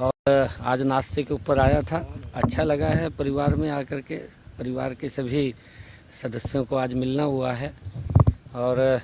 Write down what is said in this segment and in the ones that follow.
और आज नाश्ते के ऊपर आया था, अच्छा लगा है। परिवार में आकर के परिवार के सभी सदस्यों को आज मिलना हुआ है और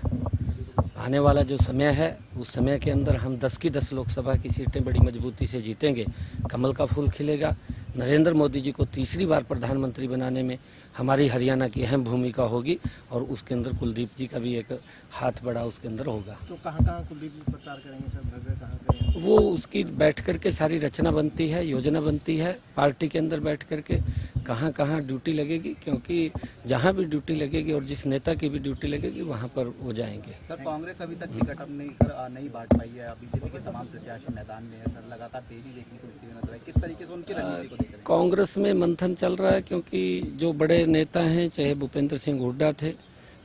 आने वाला जो समय है उस समय के अंदर हम 10 की 10 लोकसभा की सीटें बड़ी मजबूती से जीतेंगे। कमल का फूल खिलेगा। नरेंद्र मोदी जी को तीसरी बार प्रधानमंत्री बनाने में हमारी हरियाणा की अहम भूमिका होगी और उसके अंदर कुलदीप जी का भी एक हाथ बड़ा उसके अंदर होगा। तो कहाँ कुलदीप जी प्रचार करेंगे सर? भव्य कहाँ करेंगे? वो उसकी बैठ करके सारी रचना बनती है, योजना बनती है पार्टी के अंदर बैठ करके कहाँ ड्यूटी लगेगी, क्योंकि जहाँ भी ड्यूटी लगेगी और जिस नेता की भी ड्यूटी लगेगी वहाँ पर वो जाएंगे। सर कांग्रेस अभी तक टिकट नहीं बांट पाई है। बीजेपी के तमाम प्रत्याशी मैदान में है सर, लगातार तेजी देखने को मिलती है नजर है। किस तरीके से उनकी रणनीति को देख रहे हैं? कांग्रेस में मंथन चल रहा है, क्योंकि जो बड़े नेता हैं, चाहे भूपेंद्र सिंह हुड्डा थे,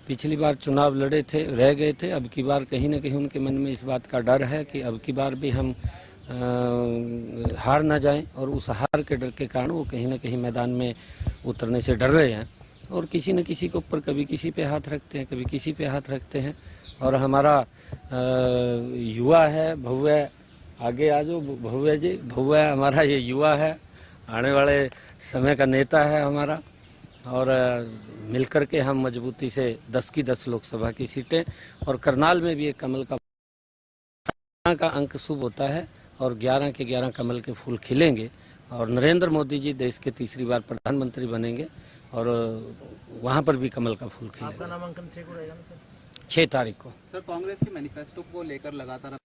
पिछली बार चुनाव लड़े थे, रह गए थे। अब की बार कहीं न कहीं उनके मन में इस बात का डर है कि अब की बार भी हम हार ना जाएं और उस हार के डर के कारण वो कहीं न कहीं मैदान में उतरने से डर रहे हैं और किसी न किसी के ऊपर कभी किसी पे हाथ रखते हैं, कभी किसी पे हाथ रखते हैं। और हमारा युवा है भव्य, आगे आ जाओ भव्य जी। भव्य हमारा ये युवा है, आने वाले समय का नेता है हमारा और मिलकर के हम मजबूती से 10 की 10 लोकसभा की सीटें और करनाल में भी एक कमल का अंक शुभ होता है और 11 के 11 कमल के फूल खिलेंगे और नरेंद्र मोदी जी देश के तीसरी बार प्रधानमंत्री बनेंगे और वहां पर भी कमल का फूल खिलेगा। आपका नामांकन 6 को रहेगा ना सर? 6 तारीख को। सर कांग्रेस के मैनिफेस्टो को लेकर लगातार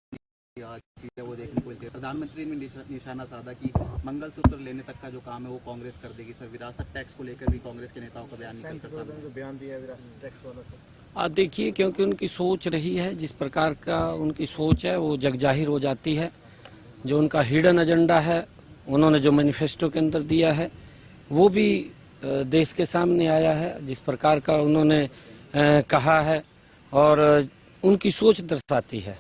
चीजें वो देखने को मिलती है। प्रधानमंत्री ने निशाना साधा कि मंगलसूत्र लेने तक का जो काम है वो कांग्रेस कर देगी। सर विरासत टैक्स को लेकर भी कांग्रेस के नेताओं का बयान निकल कर बयान दिया विरासत टैक्स वाला सर। आप देखिए, क्योंकि उनकी सोच रही है, जिस प्रकार का उनकी सोच है वो जगजाहिर हो जाती है। जो उनका हिडन एजेंडा है, उन्होंने जो मैनिफेस्टो के अंदर दिया है वो भी देश के सामने आया है। जिस प्रकार का उन्होंने कहा है और उनकी सोच दर्शाती है।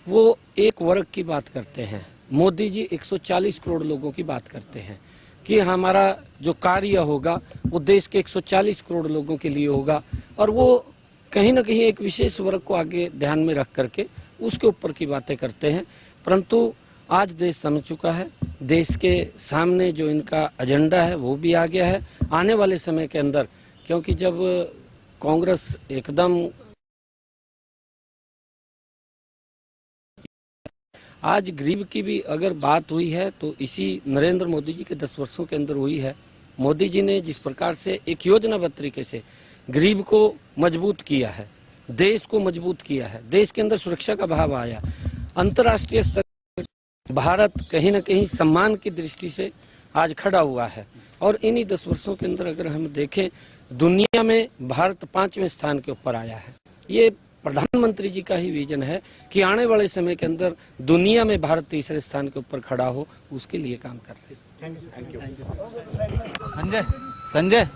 वो एक वर्ग की बात करते हैं, मोदी जी 140 करोड़ लोगों की बात करते हैं कि हमारा जो कार्य होगा वो देश के 140 करोड़ लोगों के लिए होगा और वो कहीं ना कहीं एक विशेष वर्ग को आगे ध्यान में रख करके उसके ऊपर की बातें करते हैं। परंतु आज देश समझ चुका है, देश के सामने जो इनका एजेंडा है वो भी आ गया है आने वाले समय के अंदर। क्योंकि जब कांग्रेस एकदम आज गरीब की भी अगर बात हुई है तो इसी नरेंद्र मोदी जी के 10 वर्षों के अंदर हुई है। मोदी जी ने जिस प्रकार से एक योजनाबद्ध तरीके से गरीब को मजबूत किया है, देश को मजबूत किया है, देश के अंदर सुरक्षा का भाव आया, अंतर्राष्ट्रीय स्तर भारत कहीं न कहीं सम्मान की दृष्टि से आज खड़ा हुआ है। और इन्हीं 10 वर्षों के अंदर अगर हम देखें, दुनिया में भारत 5वें स्थान के ऊपर आया है। ये प्रधानमंत्री जी का ही विजन है कि आने वाले समय के अंदर दुनिया में भारत तीसरे स्थान के ऊपर खड़ा हो, उसके लिए काम कर रहे हैं। संजय